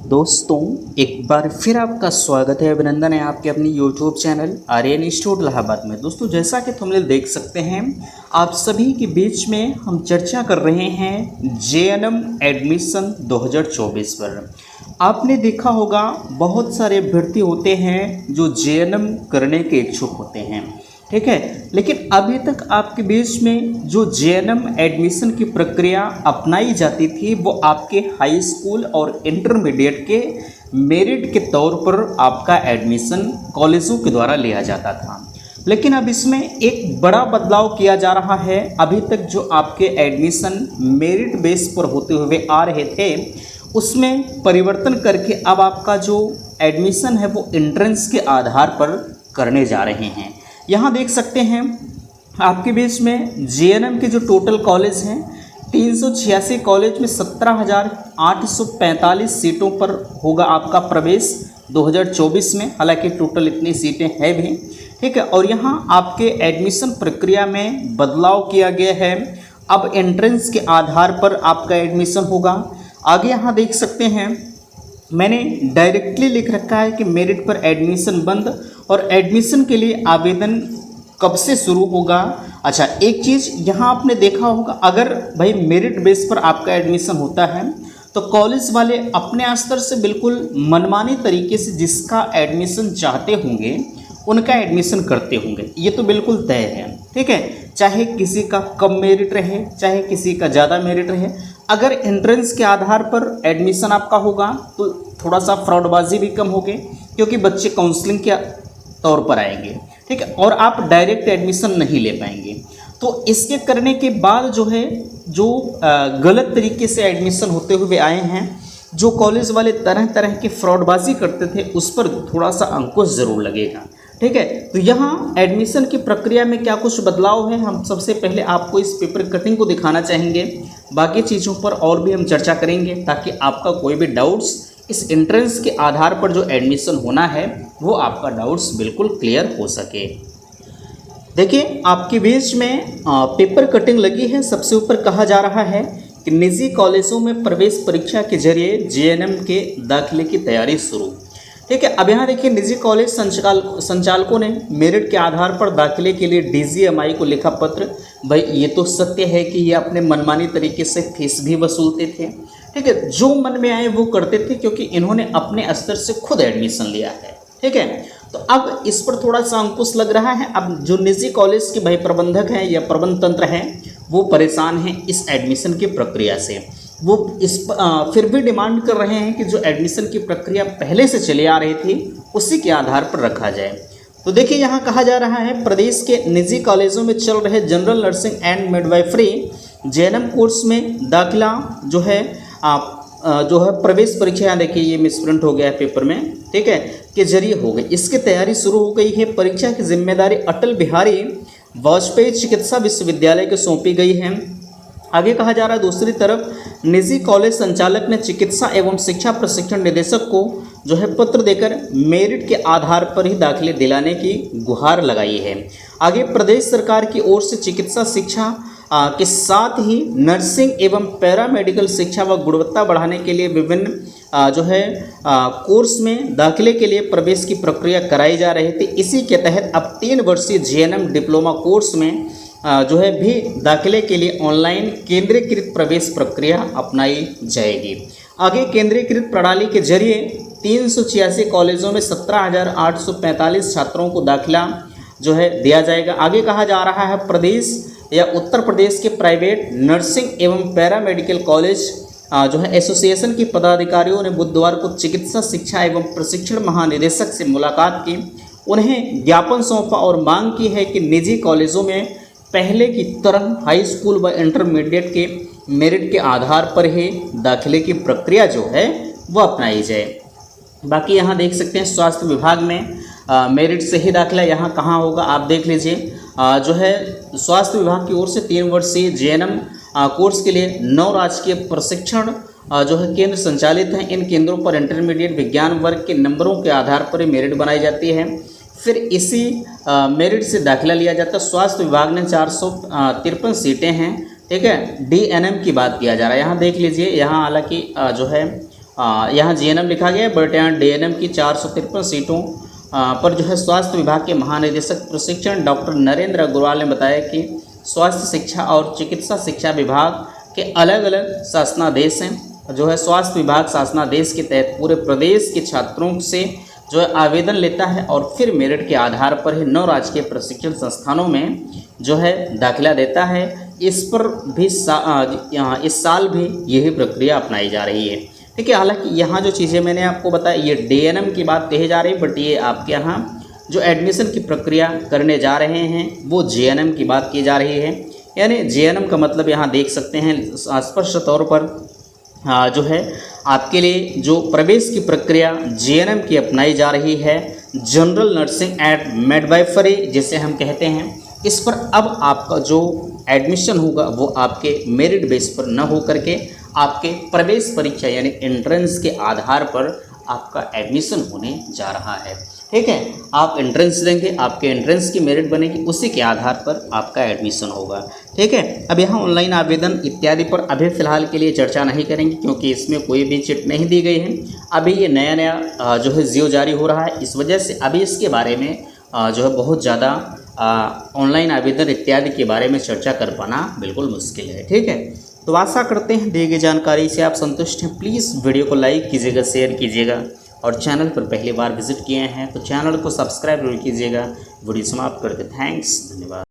दोस्तों, एक बार फिर आपका स्वागत है, अभिनंदन है आपके अपनी YouTube channel Aryan institute Allahabad में। दोस्तों, जैसा कि थंबनेल देख सकते हैं, आप सभी के बीच में हम चर्चा कर रहे हैं JNM एडमिशन 2024 पर। आपने देखा होगा बहुत सारे अभ्यर्थी होते हैं जो JNM करने के इच्छुक होते हैं, ठीक है। लेकिन अभी तक आपके बीच में जो JNM एडमिशन की प्रक्रिया अपनाई जाती थी वो आपके हाई स्कूल और इंटरमीडिएट के मेरिट के तौर पर आपका एडमिशन कॉलेजों के द्वारा लिया जाता था। लेकिन अब इसमें एक बड़ा बदलाव किया जा रहा है। अभी तक जो आपके एडमिशन मेरिट बेस पर होते हुए आ रहे थे उसमें परिवर्तन करके अब आपका जो एडमिशन है वो एंट्रेंस के आधार पर करने जा रहे हैं। यहाँ देख सकते हैं आपके बीच में JNM के जो टोटल कॉलेज हैं 386 कॉलेज में 17,845 सीटों पर होगा आपका प्रवेश 2024 में। हालांकि टोटल इतनी सीटें हैं भी, ठीक है। और यहाँ आपके एडमिशन प्रक्रिया में बदलाव किया गया है। अब एंट्रेंस के आधार पर आपका एडमिशन होगा। आगे यहाँ देख सकते हैं मैंने डायरेक्टली लिख रखा है कि मेरिट पर एडमिशन बंद और एडमिशन के लिए आवेदन कब से शुरू होगा। अच्छा, एक चीज़ यहाँ आपने देखा होगा, अगर भाई मेरिट बेस पर आपका एडमिशन होता है तो कॉलेज वाले अपने स्तर से बिल्कुल मनमानी तरीके से जिसका एडमिशन चाहते होंगे उनका एडमिशन करते होंगे, ये तो बिल्कुल तय है, ठीक है। चाहे किसी का कम मेरिट रहे, चाहे किसी का ज़्यादा मेरिट रहे, अगर एंट्रेंस के आधार पर एडमिशन आपका होगा तो थोड़ा सा फ्रॉडबाजी भी कम होगी, क्योंकि बच्चे काउंसलिंग के तौर पर आएंगे, ठीक है, और आप डायरेक्ट एडमिशन नहीं ले पाएंगे। तो इसके करने के बाद जो है जो गलत तरीके से एडमिशन होते हुए आए हैं, जो कॉलेज वाले तरह तरह की फ्रॉडबाजी करते थे, उस पर थोड़ा सा अंकुश ज़रूर लगेगा, ठीक है। तो यहाँ एडमिशन की प्रक्रिया में क्या कुछ बदलाव है, हम सबसे पहले आपको इस पेपर कटिंग को दिखाना चाहेंगे। बाकी चीज़ों पर और भी हम चर्चा करेंगे ताकि आपका कोई भी डाउट्स इस एंट्रेंस के आधार पर जो एडमिशन होना है वो आपका डाउट्स बिल्कुल क्लियर हो सके। देखिए, आपके बीच में पेपर कटिंग लगी है। सबसे ऊपर कहा जा रहा है कि निजी कॉलेजों में प्रवेश परीक्षा के जरिए JNM के दाखिले की तैयारी शुरू, ठीक है। अब यहाँ देखिए, निजी कॉलेज संचालकों ने मेरिट के आधार पर दाखिले के लिए DGMI को लिखा पत्र। भाई ये तो सत्य है कि ये अपने मनमानी तरीके से फीस भी वसूलते थे, ठीक है, जो मन में आए वो करते थे, क्योंकि इन्होंने अपने स्तर से खुद एडमिशन लिया है, ठीक है। तो अब इस पर थोड़ा सा अंकुश लग रहा है। अब जो निजी कॉलेज के भाई प्रबंधक हैं या प्रबंध तंत्र हैं वो परेशान हैं इस एडमिशन की प्रक्रिया से। वो फिर भी डिमांड कर रहे हैं कि जो एडमिशन की प्रक्रिया पहले से चली आ रही थी उसी के आधार पर रखा जाए। तो देखिए, यहाँ कहा जा रहा है प्रदेश के निजी कॉलेजों में चल रहे general nursing and midwifery JNM course में दाखिला जो है प्रवेश परीक्षा, यहाँ देखिए ये मिसप्रिंट हो गया है पेपर में, ठीक है, के जरिए हो गई। इसकी तैयारी शुरू हो गई है। परीक्षा की जिम्मेदारी अटल बिहारी वाजपेयी चिकित्सा विश्वविद्यालय को सौंपी गई है। आगे कहा जा रहा है, दूसरी तरफ निजी कॉलेज संचालक ने चिकित्सा एवं शिक्षा प्रशिक्षण निदेशक को जो है पत्र देकर मेरिट के आधार पर ही दाखिले दिलाने की गुहार लगाई है। आगे प्रदेश सरकार की ओर से चिकित्सा शिक्षा के साथ ही नर्सिंग एवं पैरामेडिकल शिक्षा व गुणवत्ता बढ़ाने के लिए विभिन्न जो है कोर्स में दाखिले के लिए प्रवेश की प्रक्रिया कराई जा रही थी। इसी के तहत अब 3 वर्षीय JNM डिप्लोमा कोर्स में जो है भी दाखिले के लिए ऑनलाइन केंद्रीकृत प्रवेश प्रक्रिया अपनाई जाएगी। आगे केंद्रीकृत प्रणाली के जरिए 386 कॉलेजों में 17,845 छात्रों को दाखिला जो है दिया जाएगा। आगे कहा जा रहा है प्रदेश या उत्तर प्रदेश के प्राइवेट नर्सिंग एवं पैरामेडिकल कॉलेज जो है एसोसिएशन के पदाधिकारियों ने बुधवार को चिकित्सा शिक्षा एवं प्रशिक्षण महानिदेशक से मुलाकात की। उन्हें ज्ञापन सौंपा और मांग की है कि निजी कॉलेजों में पहले की तरह हाई स्कूल व इंटरमीडिएट के मेरिट के आधार पर ही दाखिले की प्रक्रिया जो है वो अपनाई जाए। बाकी यहाँ देख सकते हैं स्वास्थ्य विभाग में मेरिट से ही दाखिला यहाँ कहाँ होगा आप देख लीजिए। जो है स्वास्थ्य विभाग की ओर से 3 वर्षीय JNM कोर्स के लिए 9 राजकीय प्रशिक्षण जो है केंद्र संचालित हैं। इन केंद्रों पर इंटरमीडिएट विज्ञान वर्ग के नंबरों के आधार पर मेरिट बनाई जाती है, फिर इसी मेरिट से दाखिला लिया जाता है। स्वास्थ्य विभाग ने 453 सीटें हैं, ठीक है। DNM की बात किया जा रहा है, यहाँ देख लीजिए। यहाँ हालांकि जो है यहाँ जीएनएम लिखा गया है, बट यहाँ डीएनएम की 453 सीटों पर जो है स्वास्थ्य विभाग के महानिदेशक प्रशिक्षण डॉक्टर नरेंद्र अग्रवाल ने बताया कि स्वास्थ्य शिक्षा और चिकित्सा शिक्षा विभाग के अलग अलग शासनादेश हैं। जो है स्वास्थ्य विभाग शासनादेश के तहत पूरे प्रदेश के छात्रों से जो है आवेदन लेता है और फिर मेरिट के आधार पर ही 9 राजकीय प्रशिक्षण संस्थानों में जो है दाखिला देता है। इस पर भी इस साल भी यही प्रक्रिया अपनाई जा रही है। ठीक है, हालांकि यहाँ जो चीज़ें मैंने आपको बताई ये डीएनएम की बात कही जा रही है, बट ये आपके यहाँ जो एडमिशन की प्रक्रिया करने जा रहे हैं वो जीएनएम की बात की जा रही है। यानी जीएनएम का मतलब यहाँ देख सकते हैं स्पष्ट तौर पर जो है आपके लिए जो प्रवेश की प्रक्रिया जीएनएम की अपनाई जा रही है, जनरल नर्सिंग एंड मिडवाइफरी जिसे हम कहते हैं। इस पर अब आपका जो एडमिशन होगा वो आपके मेरिट बेस पर न हो करके आपके प्रवेश परीक्षा यानी एंट्रेंस के आधार पर आपका एडमिशन होने जा रहा है। ठीक है, आप एंट्रेंस देंगे, आपके एंट्रेंस की मेरिट बनेगी, उसी के आधार पर आपका एडमिशन होगा। ठीक है, अब यहाँ ऑनलाइन आवेदन इत्यादि पर अभी फ़िलहाल के लिए चर्चा नहीं करेंगे क्योंकि इसमें कोई भी चिट नहीं दी गई है। अभी ये नया नया जो है जियो जारी हो रहा है, इस वजह से अभी इसके बारे में जो है बहुत ज़्यादा ऑनलाइन आवेदन इत्यादि के बारे में चर्चा कर पाना बिल्कुल मुश्किल है। ठीक है, तो आशा करते हैं दी गई जानकारी से आप संतुष्ट हैं। प्लीज़ वीडियो को लाइक कीजिएगा, शेयर कीजिएगा और चैनल पर पहली बार विजिट किए हैं तो चैनल को सब्सक्राइब जरूर कीजिएगा। वीडियो समाप्त करते, थैंक्स, धन्यवाद।